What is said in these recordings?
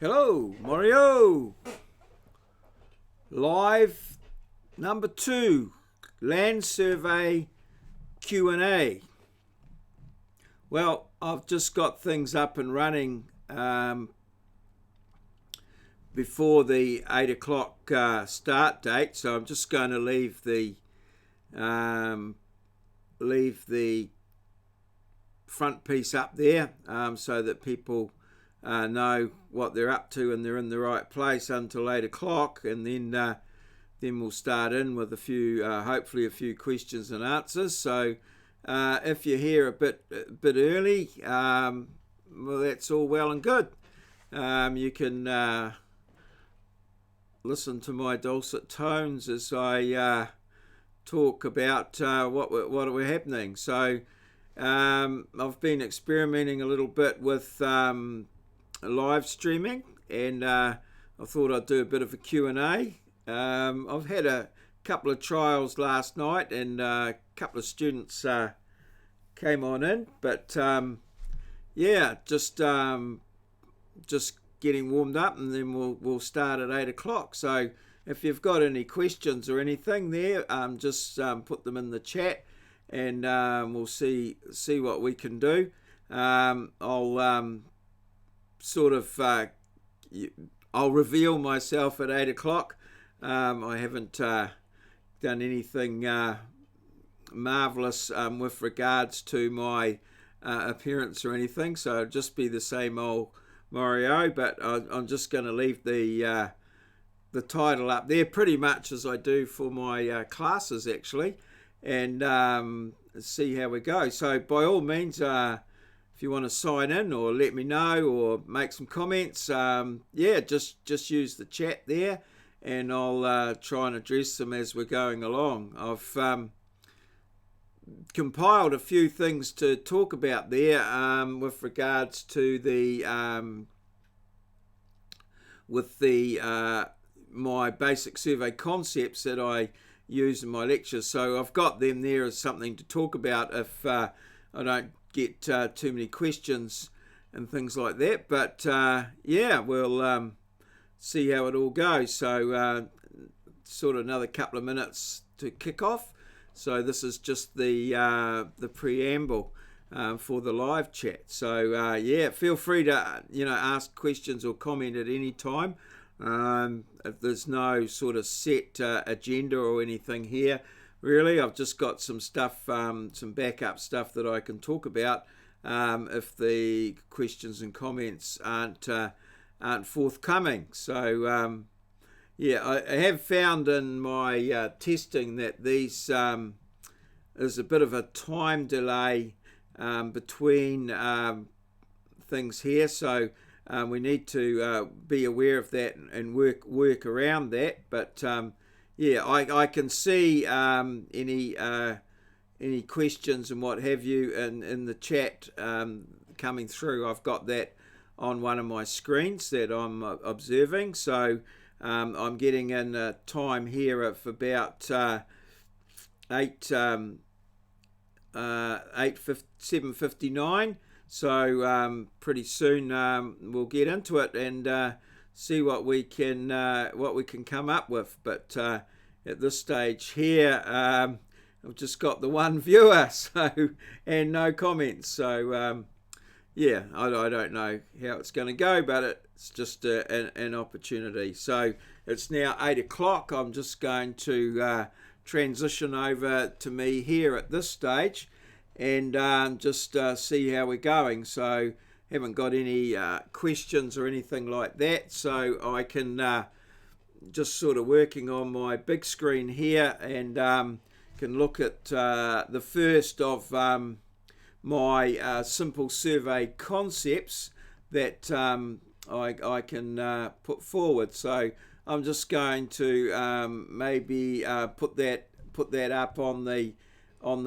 Hello, maurieo. Live number 2, land survey Q&A. Well, I've just got things up and running before the 8 o'clock start date, so I'm just going to leave the front piece up there so that people know what they're up to and they're in the right place until 8 o'clock, and then we'll start in with a few, hopefully a few questions and answers. So if you're here a bit early, well, that's all well and good. You can listen to my dulcet tones as I talk about what were happening. So I've been experimenting a little bit with live streaming, and I thought I'd do a bit of a Q&A. I've had a couple of trials last night, and a couple of students came on in, but yeah, just getting warmed up, and then we'll start at 8 o'clock. So if you've got any questions or anything there, just put them in the chat, and we'll see what we can do. I'll I'll reveal myself at 8 o'clock. I haven't done anything marvellous with regards to my appearance or anything, so it'll just be the same old maurieo, but I'm just going to leave the title up there pretty much as I do for my classes, actually, and see how we go. So by all means, if you want to sign in or let me know or make some comments, yeah, just use the chat there, and I'll try and address them as we're going along. I've compiled a few things to talk about there with regards to my basic survey concepts that I use in my lectures. So I've got them there as something to talk about if I don't get too many questions and things like that. But yeah, we'll see how it all goes. So sort of another couple of minutes to kick off. So this is just the preamble for the live chat. So yeah, feel free to ask questions or comment at any time. If there's no sort of set agenda or anything here, really, I've just got some stuff, some backup stuff that I can talk about if the questions and comments aren't forthcoming. So yeah, I have found in my testing that there's a bit of a time delay between things here, so we need to be aware of that and work around that. But yeah, I can see any questions and what have you in the chat coming through. I've got that on one of my screens that I'm observing. So I'm getting in a time here of about 7:59. So pretty soon we'll get into it and see what we can come up with. But at this stage here, I've just got the one viewer, so and no comments. So yeah, I don't know how it's going to go, but it's just an opportunity. So it's now 8 o'clock. I'm just going to transition over to me here at this stage, and just see how we're going. So haven't got any questions or anything like that, so I can just sort of working on my big screen here, and can look at the first of my simple survey concepts that I can put forward. So I'm just going to maybe put that up on the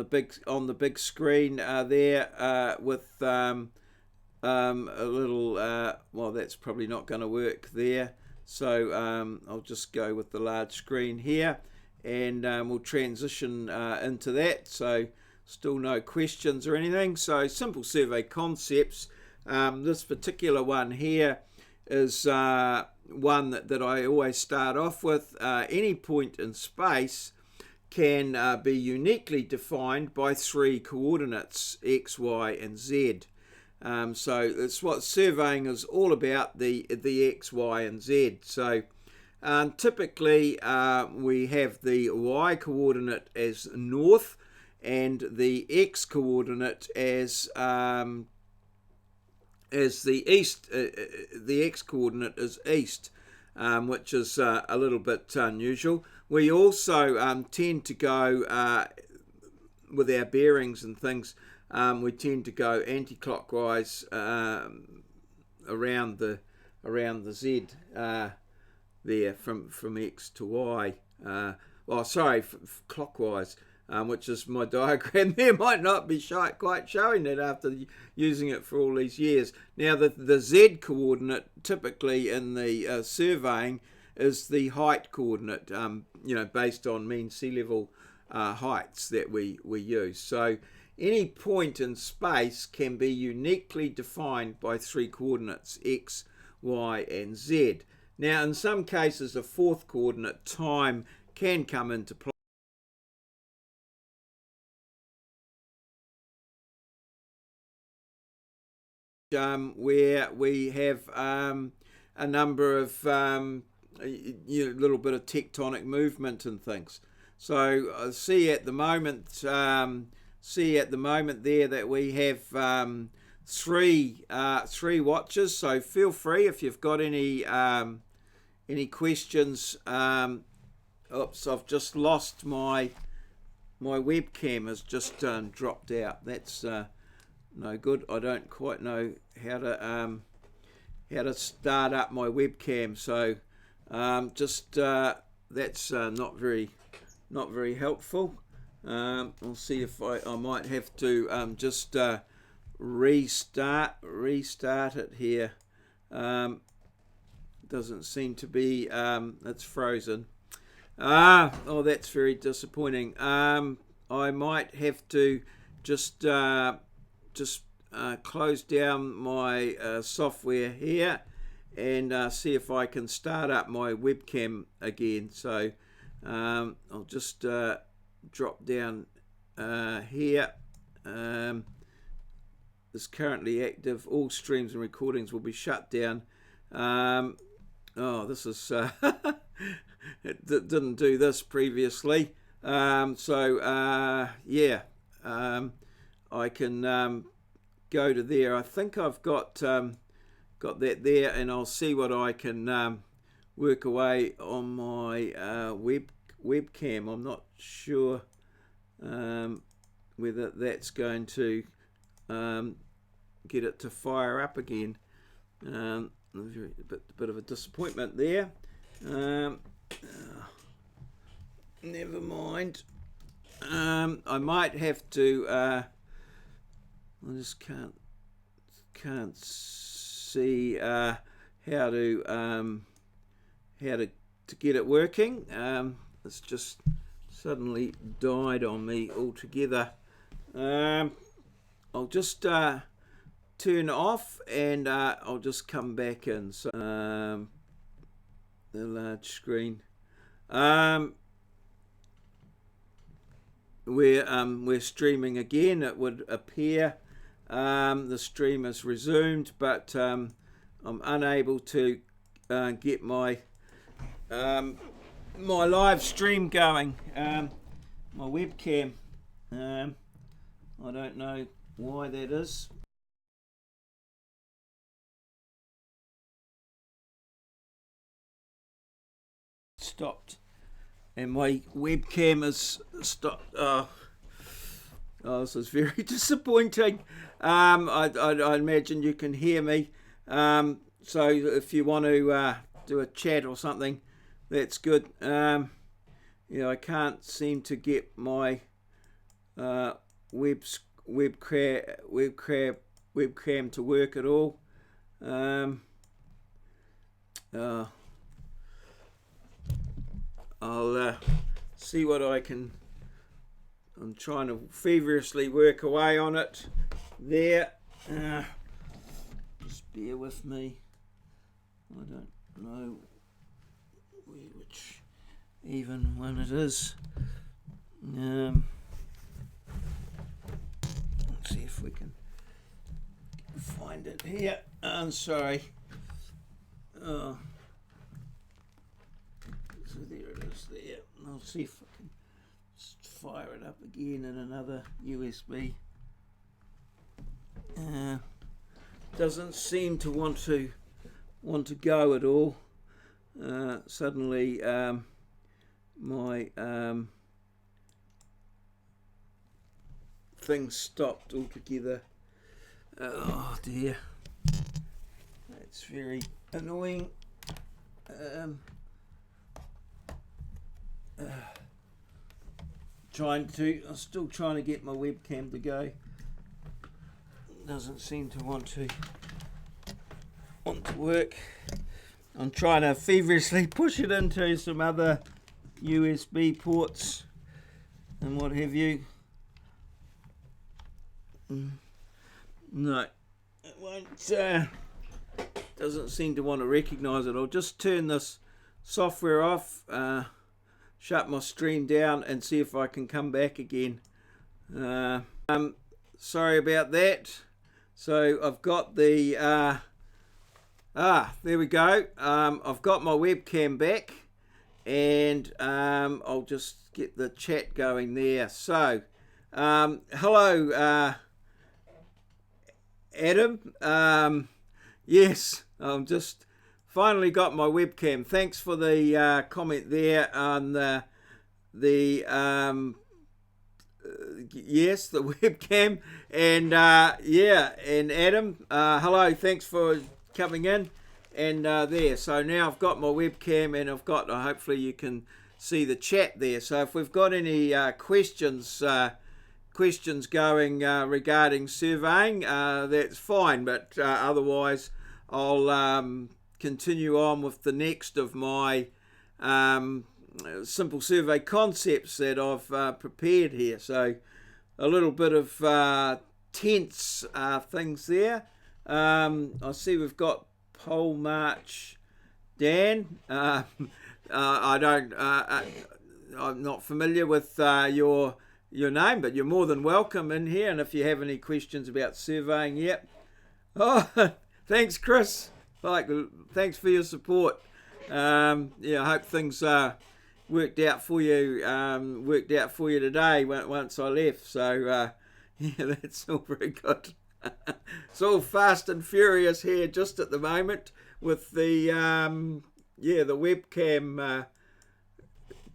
big screen there with a little well, that's probably not going to work there. So I'll just go with the large screen here, and we'll transition into that. So still no questions or anything. So simple survey concepts. This particular one here is one that I always start off with. Any point in space can be uniquely defined by three coordinates, x, y, and z. So it's what surveying is all about, the x, y, and z. So typically we have the y coordinate as north and the x coordinate as the east. The x coordinate is east, which is a little bit unusual. We also tend to go with our bearings and things. We tend to go anti-clockwise around the Z there from X to Y. Clockwise, which is my diagram there might not be quite showing it after using it for all these years. Now the Z coordinate typically in the surveying is the height coordinate, based on mean sea level heights that we use. So any point in space can be uniquely defined by three coordinates, x, y, and z. Now, in some cases, a fourth coordinate, time, can come into play, where we have a number of little bit of tectonic movement and things. So I see at the moment there that we have three watches. So feel free if you've got any questions. Oops, I've just lost my webcam has just dropped out. That's no good. I don't quite know how to start up my webcam. So that's not very helpful. I'll see if I might have to just restart it here. Doesn't seem to be. It's frozen. Oh, that's very disappointing. I might have to just close down my software here and see if I can start up my webcam again. So I'll just drop down here. Is currently active. All streams and recordings will be shut down. This is it didn't do this previously. I can go to there. I think I've got that there, and I'll see what I can work away on my webcam. I'm not sure whether that's going to get it to fire up again. A bit of a disappointment there. Never mind. I might have to. I just can't see how to get it working. It's just suddenly died on me altogether. I'll just turn off and I'll just come back in. So the large screen. We're streaming again. It would appear the stream has resumed, but I'm unable to get my my live stream going. My webcam. I don't know why that is. Stopped, and my webcam is stopped. Oh, this is very disappointing. I imagine you can hear me. So if you want to do a chat or something, that's good. I can't seem to get my webcam to work at all. I'll see what I can. I'm trying to feverishly work away on it there. Just bear with me. I don't know which even one it is. Let's see if we can find it here. I'm sorry. So there it is there. I'll see if I can just fire it up again in another USB. Doesn't seem to want to go at all. Suddenly my thing stopped altogether. Oh dear, that's very annoying. I'm still trying to get my webcam to go. Doesn't seem to want to work. I'm trying to feverishly push it into some other USB ports and what have you. No, it won't. Doesn't seem to want to recognise it. I'll just turn this software off, shut my stream down, and see if I can come back again. Sorry about that. So I've got the there we go. I've got my webcam back, and I'll just get the chat going there. So hello Adam. Yes, I'm just finally got my webcam. Thanks for the comment there on yes, the webcam, and and Adam, hello, thanks for coming in, and there. So now I've got my webcam, and I've got, hopefully you can see the chat there. So if we've got any questions going regarding surveying, that's fine, but otherwise I'll continue on with the next of my simple survey concepts that I've prepared here. So a little bit of tense things there. I see we've got Pole March Dan. I'm not familiar with your name, but you're more than welcome in here. And if you have any questions about surveying, yep. Oh, thanks, Chris. Thanks for your support. I hope things worked out for you today once I left. So that's all very good. It's all fast and furious here just at the moment with the the webcam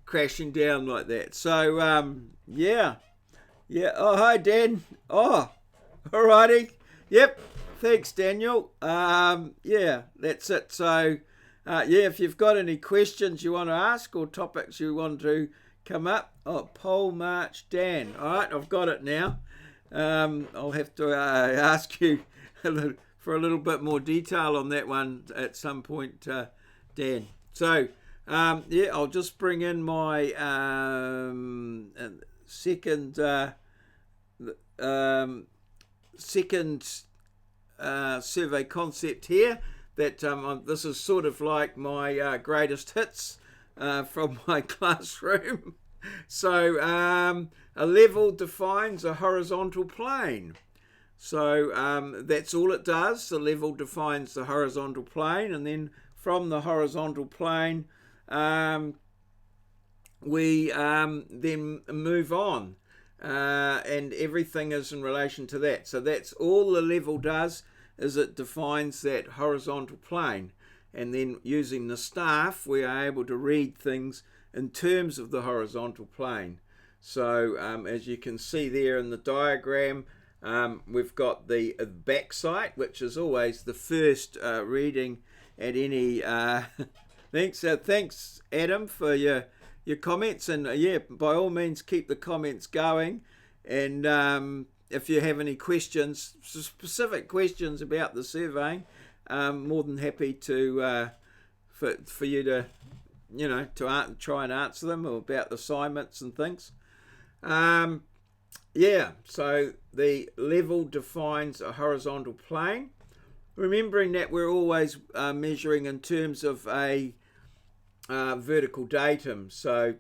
crashing down like that. So oh, hi Dan. Oh, alrighty. Yep, thanks Daniel. That's it. So if you've got any questions you want to ask or topics you want to come up, Pole March Dan. All right, I've got it now. I'll have to ask you for a little bit more detail on that one at some point, Dan. So I'll just bring in my second survey concept here. That this is sort of like my greatest hits from my classroom. So a level defines a horizontal plane. So that's all it does. The level defines the horizontal plane, and then from the horizontal plane we then move on, and everything is in relation to that. So that's all the level does, is it defines that horizontal plane, and then using the staff we are able to read things in terms of the horizontal plane. So as you can see there in the diagram, we've got the Backsight, which is always the first reading at any thanks Adam for your comments, and by all means keep the comments going, and if you have any questions, specific questions about the surveying, more than happy to for you to try and answer them, or about the assignments and things. So the level defines a horizontal plane, remembering that we're always measuring in terms of a vertical datum. So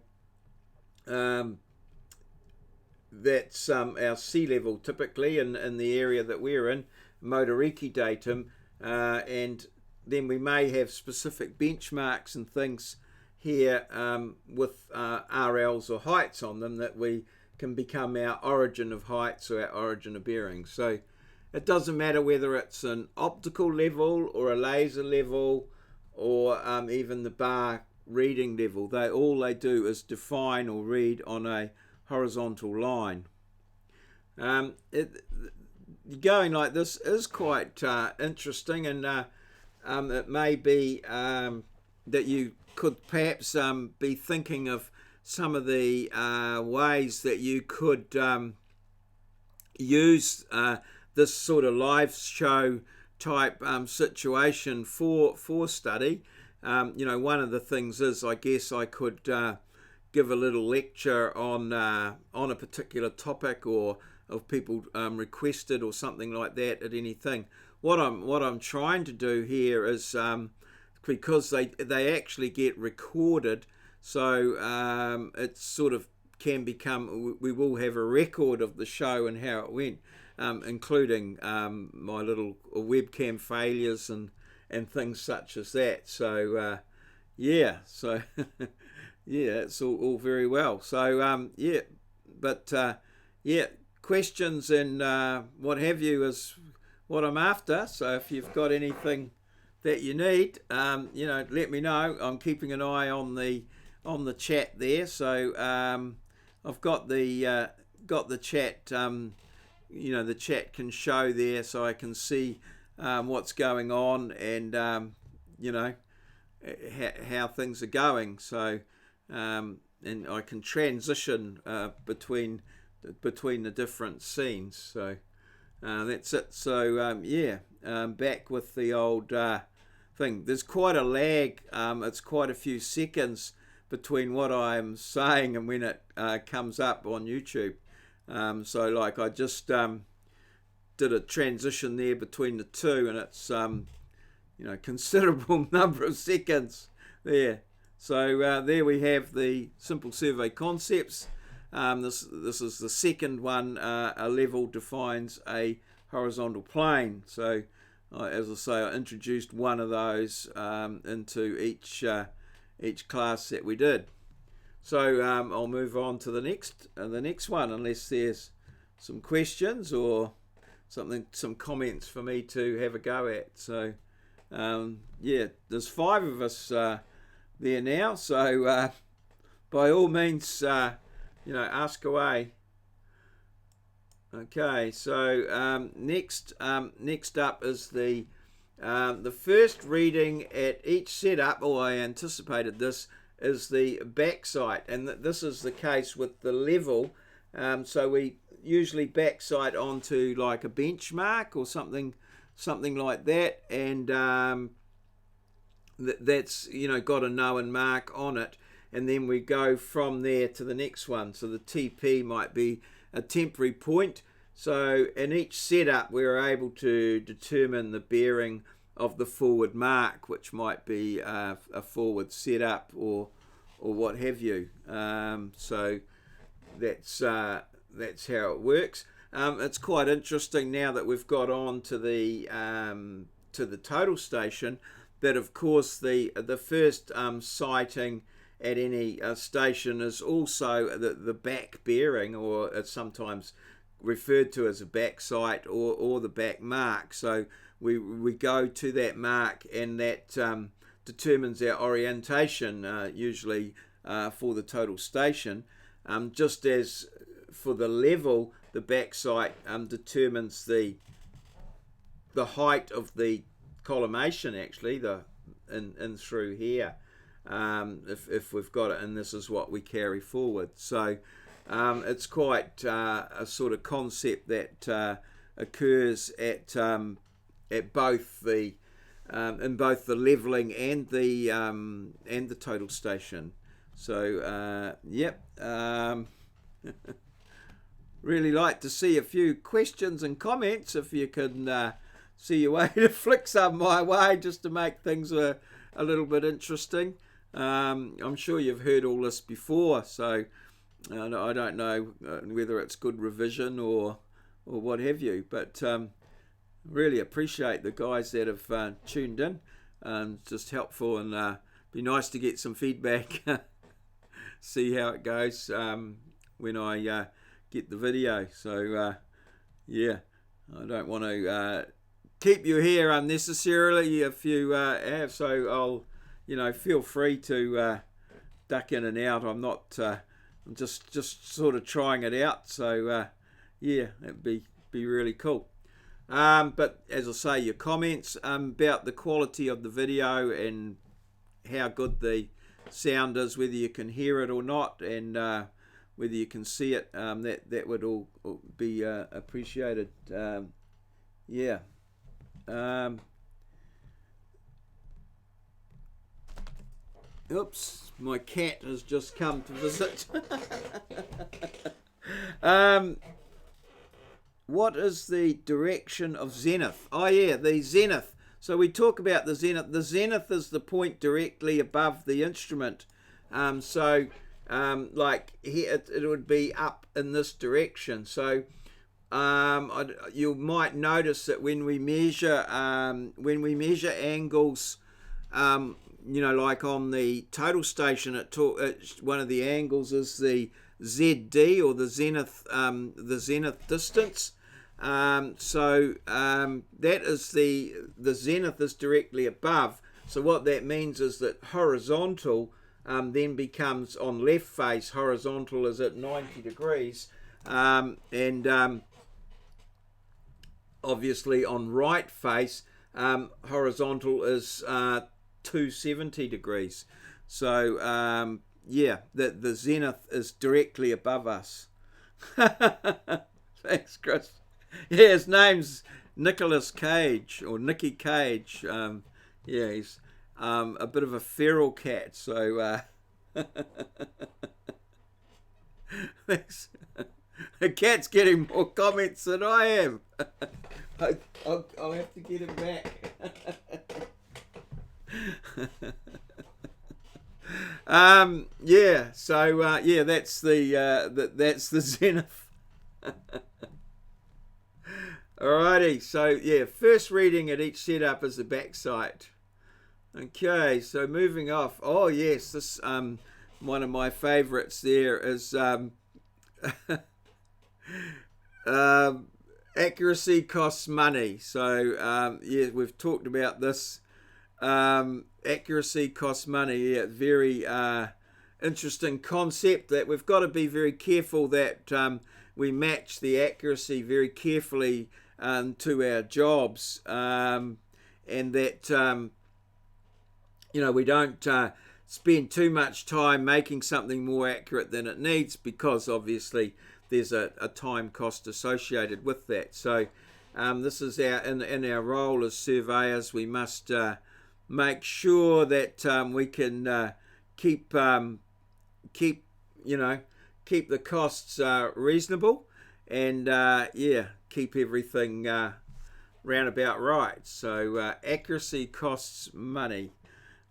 that's our sea level typically in the area that we're in, Motoriki datum, and then we may have specific benchmarks and things here with RLs or heights on them that we can become our origin of heights or our origin of bearings. So it doesn't matter whether it's an optical level or a laser level or even the bar reading level. All they do is define or read on a horizontal line. Going like this is quite interesting, and it may be that you could perhaps be thinking of some of the ways that you could use this sort of live show type situation for study. One of the things is, I guess I could give a little lecture on a particular topic, or if people requested or something like that at anything. What I'm trying to do here is because they actually get recorded, so it sort of can become, we will have a record of the show and how it went, including my little webcam failures and things such as that. So yeah, it's all very well. So questions and what have you is what I'm after. So if you've got anything that you need, let me know. I'm keeping an eye on the chat there. So I've got the chat. The chat can show there, so I can see what's going on and how things are going. So and I can transition between the different scenes. So that's it. So back with the old thing. There's quite a lag. It's quite a few seconds between what I'm saying and when it comes up on YouTube. So like I just did a transition there between the two, and it's considerable number of seconds there. So there we have the simple survey concepts. This is the second one. A level defines a horizontal plane. So as I say, I introduced one of those into each class that we did. So I'll move on to the next one, unless there's some questions or some comments for me to have a go at. So there's 5 of us there now. So by all means, ask away. Okay. So next up is the first reading at each setup. I anticipated this. Is the Backsight, and this is the case with the level. So we usually Backsight onto like a benchmark or something like that, and that's got a known mark on it, and then we go from there to the next one. So the TP might be a temporary point. So in each setup we're able to determine the bearing of the forward mark, which might be a forward setup or what have you. So that's how it works. It's quite interesting now that we've got on to the total station, that of course the first sighting at any station is also the back bearing, or it's sometimes referred to as a Backsight or the back mark. So we go to that mark, and that determines our orientation, usually for the total station. Just as for the level, the Backsight determines the height of the collimation, actually, in through here, if we've got it, and this is what we carry forward. So it's quite a sort of concept that occurs at both the in both the leveling and the total station. So really like to see a few questions and comments if you can see your way to flick some my way just to make things a little bit interesting. I'm sure you've heard all this before, so I don't know whether it's good revision or what have you, but really appreciate the guys that have tuned in. Just helpful, and be nice to get some feedback, see how it goes when I get the video. So yeah, I don't want to keep you here unnecessarily if you have, so I'll feel free to duck in and out. I'm not I'm just sort of trying it out, so yeah, it'd be really cool. But as I say, your comments about the quality of the video and how good the sound is, whether you can hear it or not, and whether you can see it, that would all be appreciated. Yeah. Oops, my cat has just come to visit. What is the direction of Zenith? Oh yeah, the Zenith. So we talk about the Zenith. The Zenith is the point directly above the instrument. Like here, it would be up in this direction. So you might notice that when we measure angles, like on the total station, one of the angles is the ZD, or the zenith distance. That is the zenith is directly above. So what that means is that horizontal then becomes, on left face, horizontal is at 90 degrees, and obviously on right face, horizontal is 270 degrees. So yeah, the zenith is directly above us. Thanks, Chris. Yeah, his name's Nicholas Cage, or Nicky Cage. Yeah, he's a bit of a feral cat, so thanks. The cat's getting more comments than I am. I'll have to get him back. Yeah, so yeah, that's the Zenith. Alrighty, so yeah, first reading at each setup is the Backsight. Okay, so moving off. Oh yes, this one of my favourites there is accuracy costs money. So yeah, we've talked about this. Accuracy costs money. Yeah, very interesting concept, that we've got to be very careful that we match the accuracy very carefully to our jobs, and that we don't spend too much time making something more accurate than it needs, because obviously there's a time cost associated with that. So this is in our role as surveyors, we must make sure that we can keep the costs reasonable, and yeah, keep everything roundabout right. So accuracy costs money.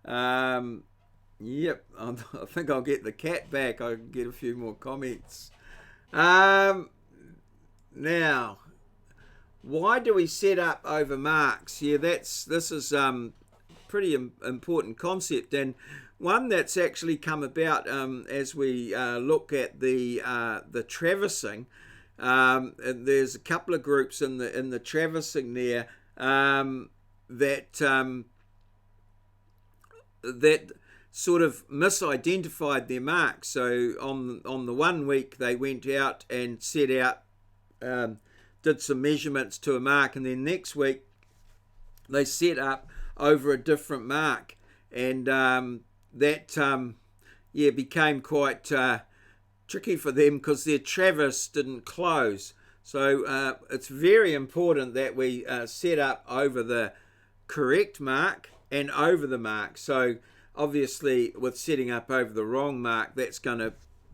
Yep, I think I'll get the cat back. I can get a few more comments. Now, why do we set up over marks? Yeah, this is pretty important concept, and one that's actually come about as we look at the traversing. And there's a couple of groups in the traversing there that sort of misidentified their marks. So on the 1 week they went out and set out, did some measurements to a mark, and then next week they set up over a different mark, and that became quite tricky for them because their traverse didn't close. So it's very important that we set up over the correct mark and over the mark. So obviously with setting up over the wrong mark, that's going to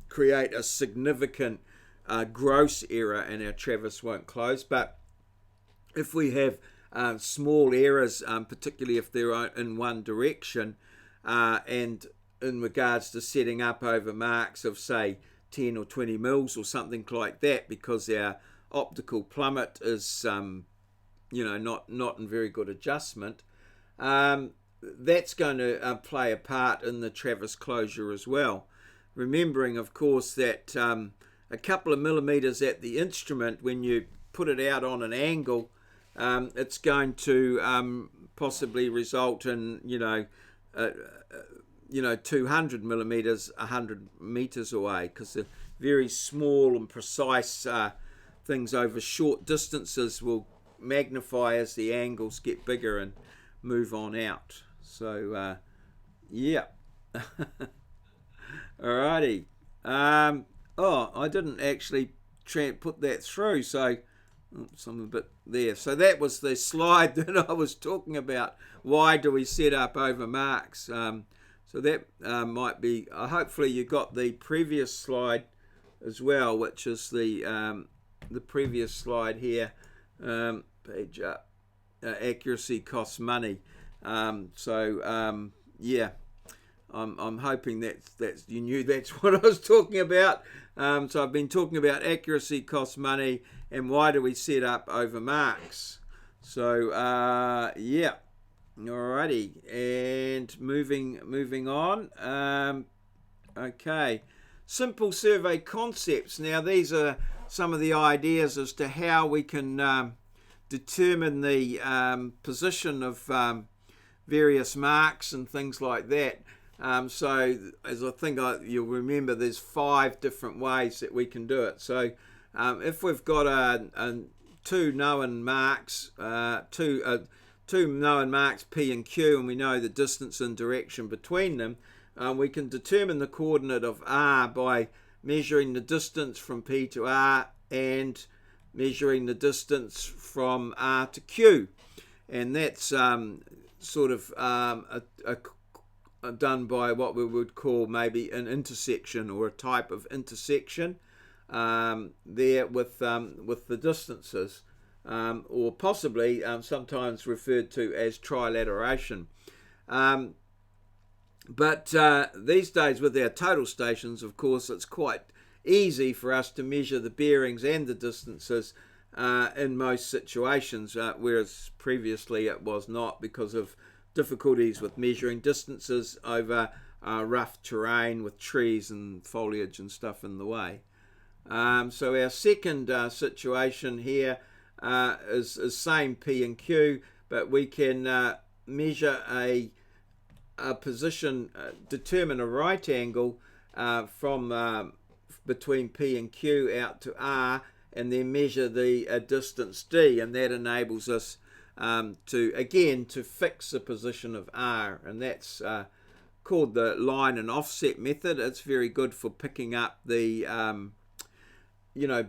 create a significant gross error and our traverse won't close. But if we have small errors, particularly if they're in one direction, and in regards to setting up over marks of, say, 10 or 20 mils or something like that, because our optical plummet is, not in very good adjustment. That's going to play a part in the traverse closure as well. Remembering, of course, that a couple of millimeters at the instrument, when you put it out on an angle, it's going to possibly result in 200 millimeters 100 meters away, because the very small and precise things over short distances will magnify as the angles get bigger and move on out. So yeah. Alrighty. I didn't actually put that through, so I'm a bit there. So that was the slide that I was talking about. Why do we set up over marks? So that might be, hopefully you got the previous slide as well, which is the previous slide here, page up, accuracy costs money. Yeah, I'm hoping that's you knew that's what I was talking about. So I've been talking about accuracy costs money and why do we set up over marks. So yeah. Alrighty, and moving on. Okay, simple survey concepts. Now these are some of the ideas as to how we can determine the position of various marks and things like that. So as I think you'll remember, there's 5 different ways that we can do it. So if we've got two known marks, two known marks P and Q, and we know the distance and direction between them, we can determine the coordinate of R by measuring the distance from P to R and measuring the distance from R to Q. And that's sort of done by what we would call maybe an intersection, or a type of intersection there with the distances. Or possibly sometimes referred to as trilateration. But these days with our total stations, of course, it's quite easy for us to measure the bearings and the distances in most situations, whereas previously it was not, because of difficulties with measuring distances over rough terrain with trees and foliage and stuff in the way. So our second situation here is same P and Q, but we can measure a position, determine a right angle from between P and Q out to R, and then measure the distance D, and that enables us to fix the position of R, and that's called the line and offset method. It's very good for picking up the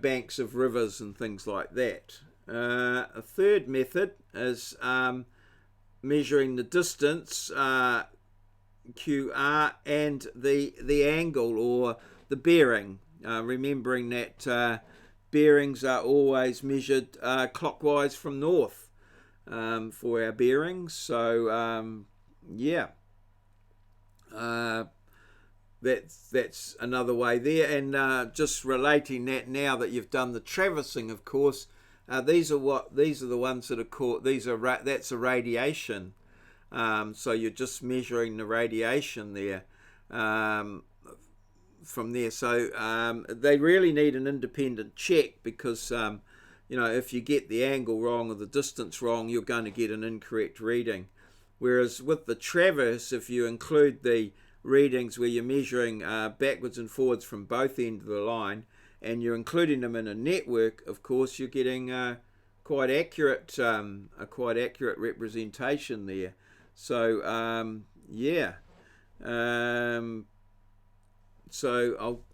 banks of rivers and things like that. A third method is measuring the distance QR and the angle or the bearing, remembering that bearings are always measured clockwise from north for our bearings. So yeah, that's another way there. And just relating that, now that you've done the traversing, of course, these are the ones that are called, that's a radiation. So you're just measuring the radiation there from there. So they really need an independent check, because if you get the angle wrong or the distance wrong, you're going to get an incorrect reading. Whereas with the traverse, if you include the readings where you're measuring backwards and forwards from both ends of the line, and you're including them in a network, of course, you're getting a quite accurate representation there. So yeah, so I'll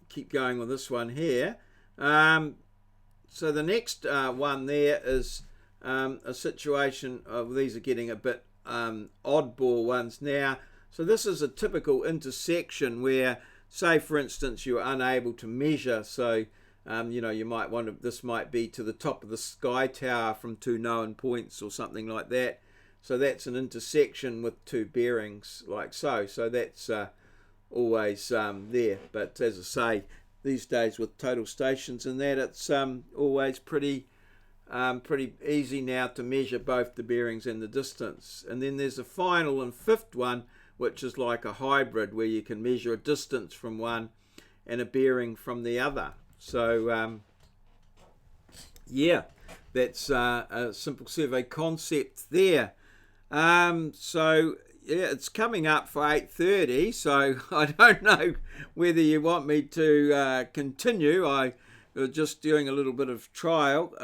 keep going on this one here. So the next one there is a situation of, these are getting a bit oddball ones now. So this is a typical intersection where, say for instance, you're unable to measure. So You might want to, this might be to the top of the sky tower from two known points or something like that. So that's an intersection with two bearings like so. So that's always there. But as I say, these days with total stations and that, it's always pretty easy now to measure both the bearings and the distance. And then there's a final and fifth one, which is like a hybrid, where you can measure a distance from one and a bearing from the other. So that's a simple survey concept there. So yeah, it's coming up for 8:30, so I don't know whether you want me to continue. I was just doing a little bit of trial.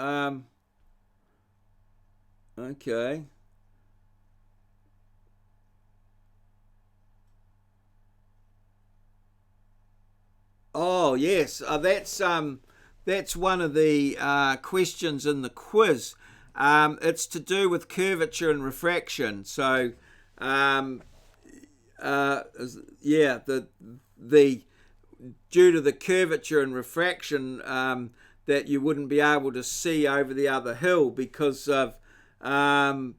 Okay. Oh yes, that's one of the questions in the quiz. It's to do with curvature and refraction. So, the due to the curvature and refraction, that you wouldn't be able to see over the other hill because of the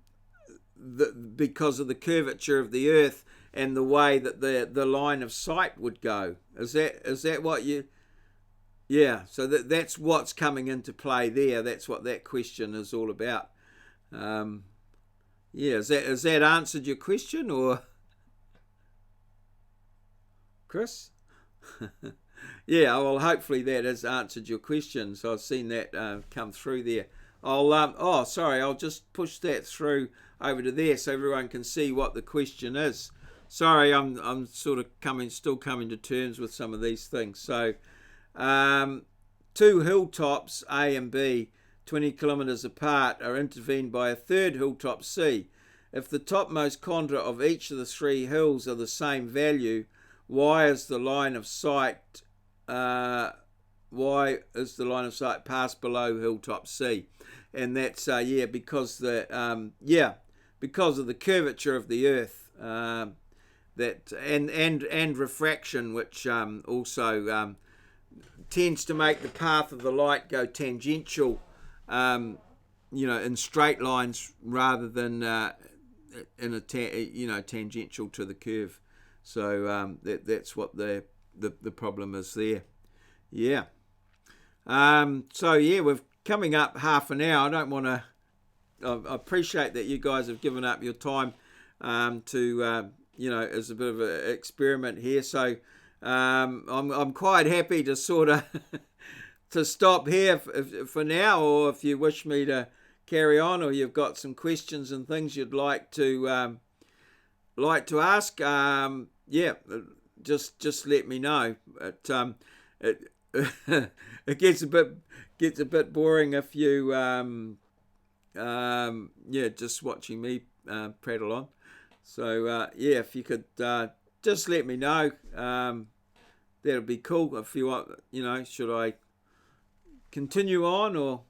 curvature of the Earth and the way that the line of sight would go. Is that what you? Yeah. So that's what's coming into play there. That's what that question is all about. Has that answered your question, or Chris? Yeah. Well, hopefully that has answered your question. So I've seen that come through there. I'll just push that through over to there so everyone can see what the question is. Sorry, I'm sort of still coming to terms with some of these things. So, two hilltops A and B, 20 kilometres apart, are intervened by a third hilltop C. If the topmost contour of each of the three hills are the same value, why is the line of sight passed below hilltop C? And that's because because of the curvature of the Earth. That and refraction, which also tends to make the path of the light go tangential, in straight lines rather than tangential to the curve. So that's what the problem is there. Yeah. We're coming up half an hour. I don't want to. I appreciate that you guys have given up your time to. As a bit of an experiment here. So I'm quite happy to sort of to stop here for now, or if you wish me to carry on, or you've got some questions and things you'd like to ask, just let me know. It gets a bit boring if you just watching me prattle on. So if you could just let me know, that'd be cool. If you want, should I continue on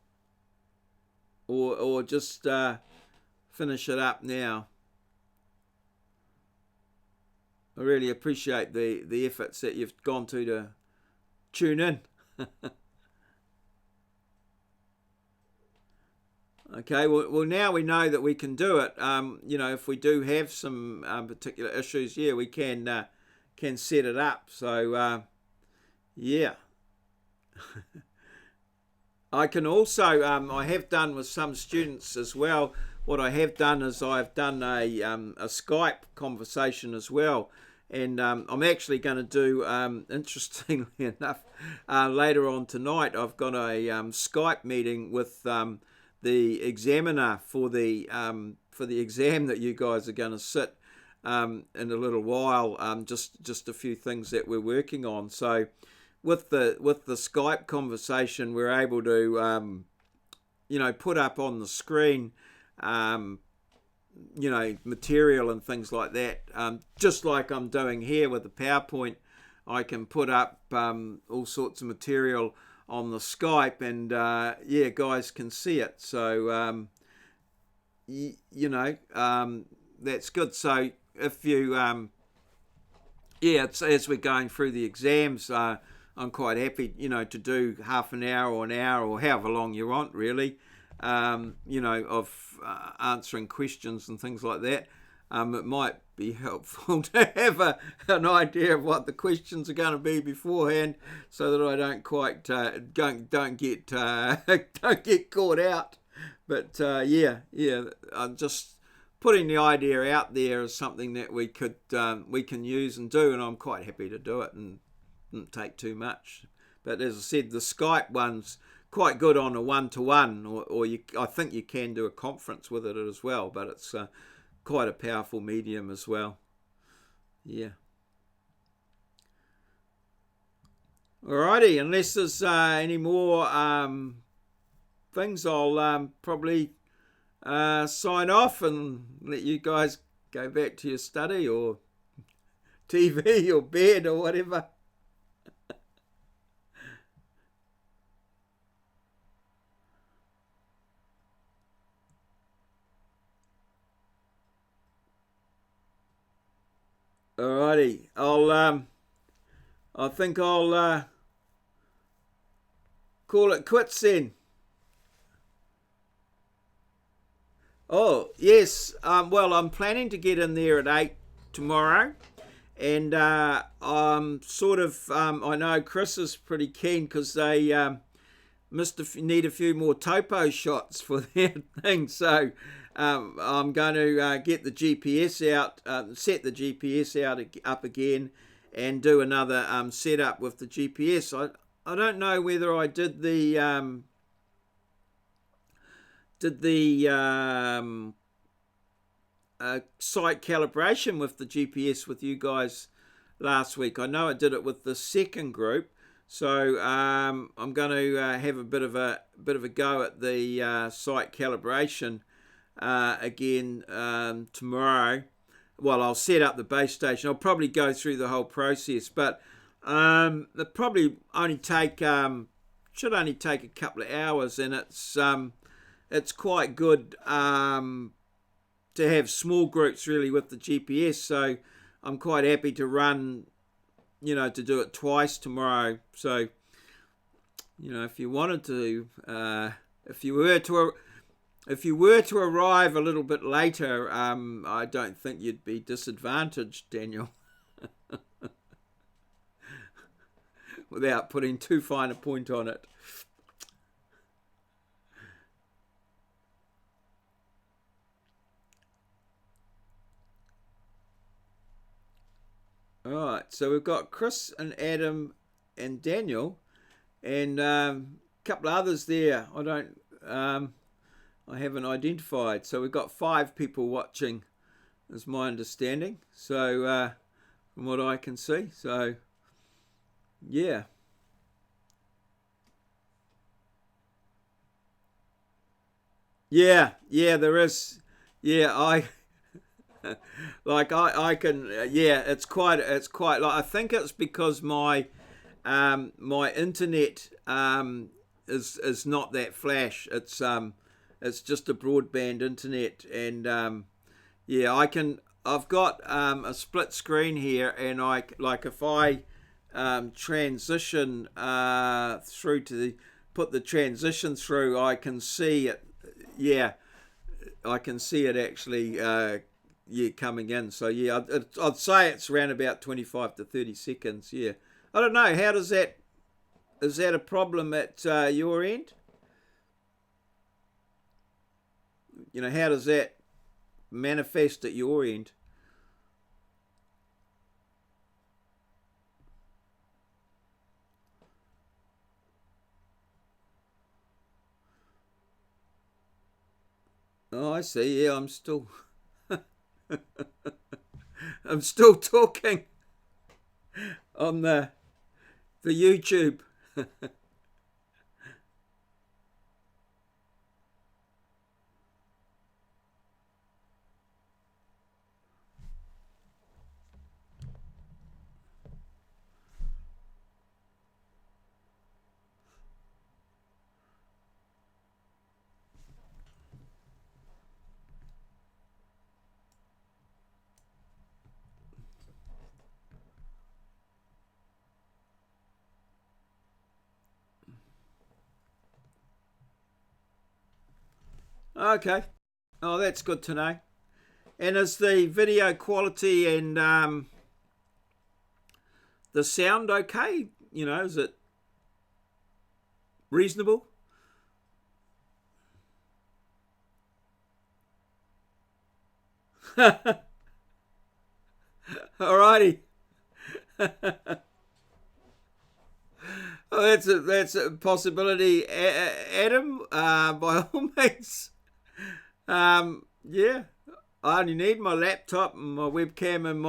or just finish it up now? I really appreciate the efforts that you've gone to tune in. Okay, well now we know that we can do it. If we do have some particular issues, we can set it up. So, I can also, I have done with some students as well. What I have done is I've done a Skype conversation as well. And I'm actually going to do, interestingly enough, later on tonight, I've got a Skype meeting with the examiner for the exam that you guys are going to sit in a little while. Just a few things that we're working on. So with the Skype conversation, we're able to put up on the screen material and things like that. Just like I'm doing here with the PowerPoint, I can put up all sorts of material on the Skype, and guys can see it. So that's good. So if you it's as we're going through the exams, I'm quite happy, to do half an hour or an hour or however long you want, really, of answering questions and things like that. It might be helpful to have an idea of what the questions are going to be beforehand, so that I don't quite don't get don't get caught out. But I'm just putting the idea out there as something that we can use and do, and I'm quite happy to do it, and didn't take too much. But as I said, the Skype one's quite good on a one-to-one, or I think you can do a conference with it as well, but it's quite a powerful medium as well. Yeah. Alrighty, unless there's any more things, I'll probably sign off and let you guys go back to your study or TV or bed or whatever. Alrighty, I think I'll call it quits then. Oh yes, well, I'm planning to get in there at 8 tomorrow, and I'm sort of I know Chris is pretty keen because they need a few more topo shots for their thing, so I'm going to get the GPS out, set the GPS out up again, and do another setup with the GPS. I don't know whether I did the site calibration with the GPS with you guys last week. I know I did it with the second group, so I'm going to have a bit of a go at the site calibration again tomorrow. Well, I'll set up the base station. I'll probably go through the whole process, but it probably only should only take a couple of hours, and it's quite good to have small groups really with the GPS. So I'm quite happy to run, to do it twice tomorrow. So, if you wanted to, if you were to arrive a little bit later, I don't think you'd be disadvantaged, Daniel, without putting too fine a point on it. All right, so we've got Chris and Adam and Daniel, and a couple of others there. I haven't identified. So we've got 5 people watching, is my understanding. So from what I can see, so yeah. Yeah, there is. Yeah, I can, it's quite like, I think it's because my internet is not that flash. It's just a broadband internet, and I've got a split screen here, and if I transition through put the transition through, I can see it. Yeah, I can see it actually coming in. So yeah, I'd say it's around about 25 to 30 seconds. Yeah, I don't know, how does that, is that a problem at your end? How does that manifest at your end? Oh, I see. Yeah, I'm still I'm still talking on the YouTube. Okay. Oh, that's good to know. And is the video quality and the sound okay? You know, is it reasonable? Alrighty. Oh, that's a possibility, Adam. By all means. Yeah, I only need my laptop and my webcam and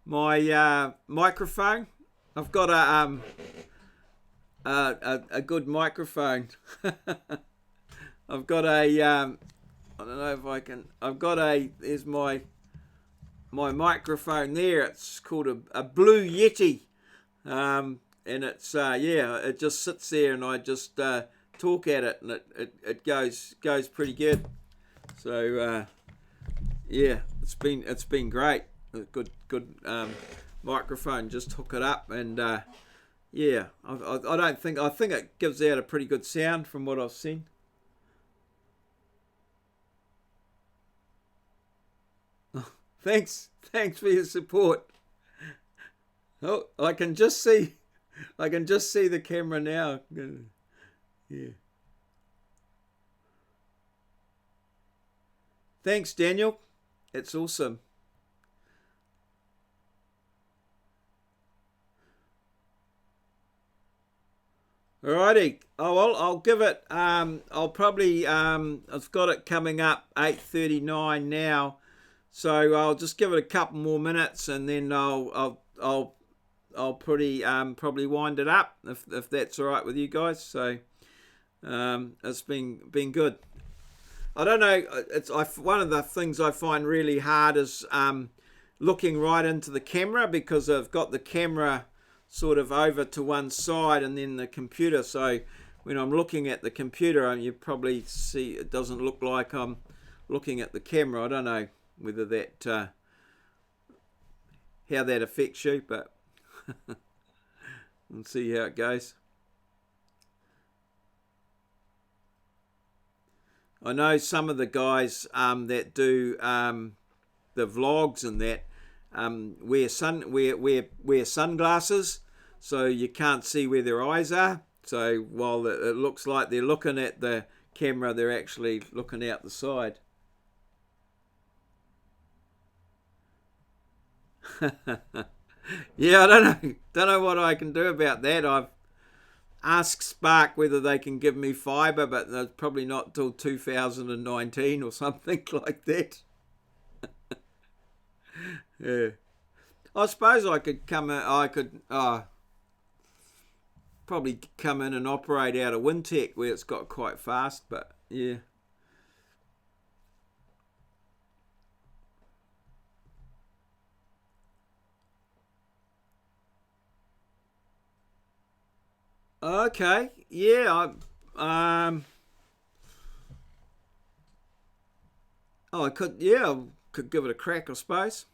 my microphone. I've got a good microphone. I've got a I don't know if I can. I've got a. There's my microphone there. It's called a Blue Yeti, and it's yeah. It just sits there, and I just talk at it, and it goes pretty good. So yeah, it's been great. A good microphone. Just hook it up, and yeah. I think it gives out a pretty good sound from what I've seen. Thanks for your support. Oh, I can just see the camera now. Yeah. Thanks, Daniel. It's awesome. Alrighty. Oh well, I'll give it. I'll probably. I've got it coming up 8:39 now, so I'll just give it a couple more minutes, and then I'll probably wind it up if that's all right with you guys. So it's been good. I don't know. One of the things I find really hard is looking right into the camera, because I've got the camera sort of over to one side and then the computer. So when I'm looking at the computer, you probably see it doesn't look like I'm looking at the camera. I don't know whether that how that affects you, but we'll see how it goes. I know some of the guys that do the vlogs and that wear sunglasses, so you can't see where their eyes are. So while it looks like they're looking at the camera, they're actually looking out the side. Yeah, I don't know what I can do about that. I've asked Spark whether they can give me fibre, but that's probably not till 2019 or something like that. Yeah. I suppose I could come in, I could probably come in and operate out of Wintec where it's got quite fast, but yeah. Okay, yeah, I could, yeah, I could give it a crack, I suppose.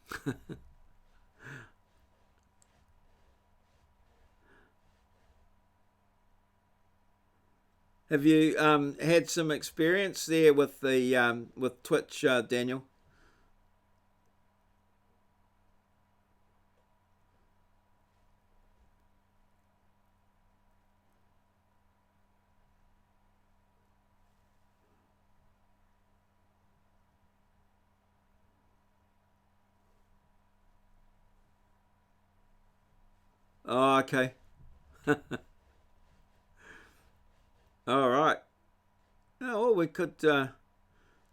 Have you had some experience there with the with Twitch, Daniel? Oh, okay. All right. Oh, well, we could.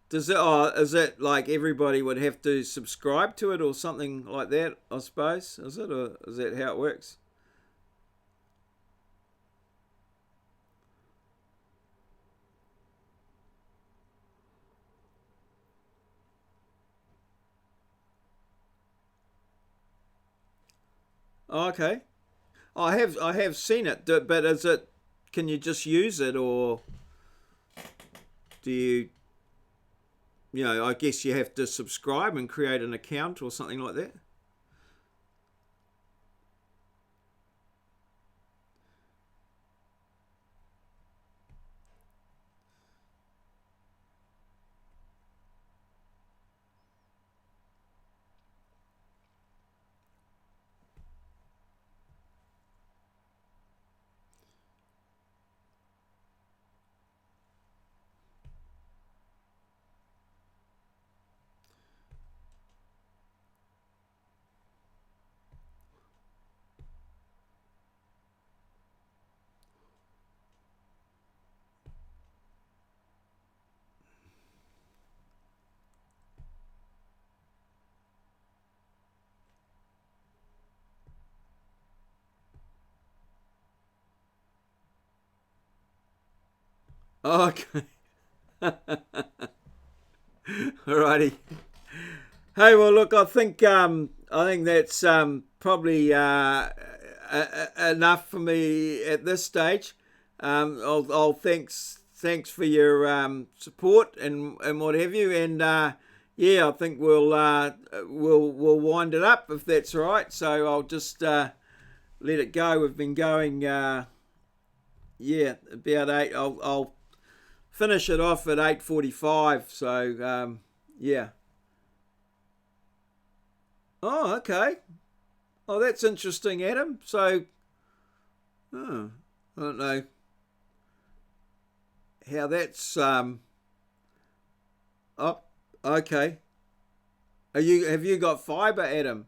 Does it? Oh, is it like everybody would have to subscribe to it or something like that? I suppose is it, or is that how it works? Oh, okay. I have seen it, but is it? Can you just use it, or do you? You know, I guess you have to subscribe and create an account or something like that. Okay. Alrighty. Hey, well, look, I think that's probably enough for me at this stage. I'll thanks for your support and what have you, and yeah, I think we'll wind it up if that's all right. So I'll just let it go. We've been going about eight. I'll finish it off at 8:45. So yeah. Oh, okay. Oh, that's interesting, Adam. So, I don't know how that's. Oh, okay. Have you got fibre, Adam?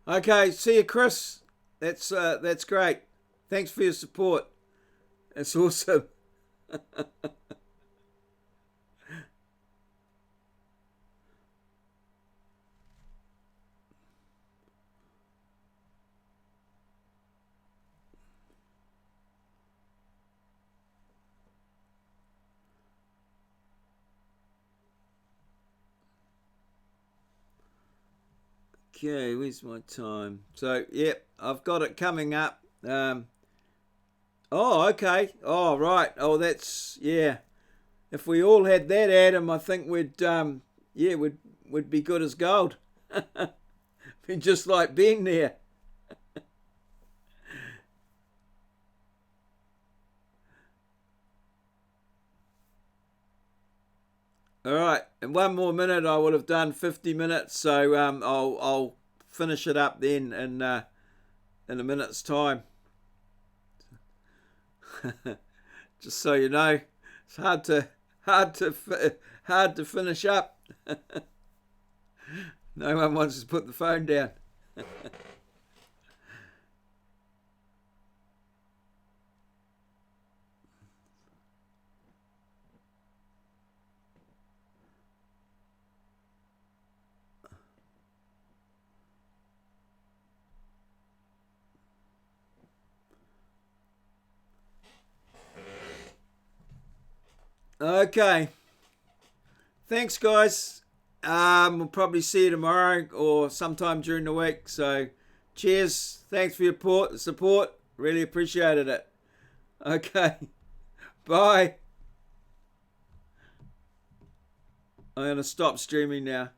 Okay. See you, Chris. That's great. Thanks for your support. That's awesome. Okay, where's my time? So, yep, I've got it coming up. Oh, okay. Oh, right. Oh, that's yeah. If we all had that, Adam, I think we'd be good as gold. Be just like being there. All right, in one more minute, I would have done 50 minutes. So I'll finish it up then in a minute's time. Just so you know, it's hard to finish up. No one wants to put the phone down. Okay, thanks, guys. We'll probably see you tomorrow or sometime during the week. So, cheers. Thanks for your support. Really appreciated it. Okay, bye. I'm going to stop streaming now.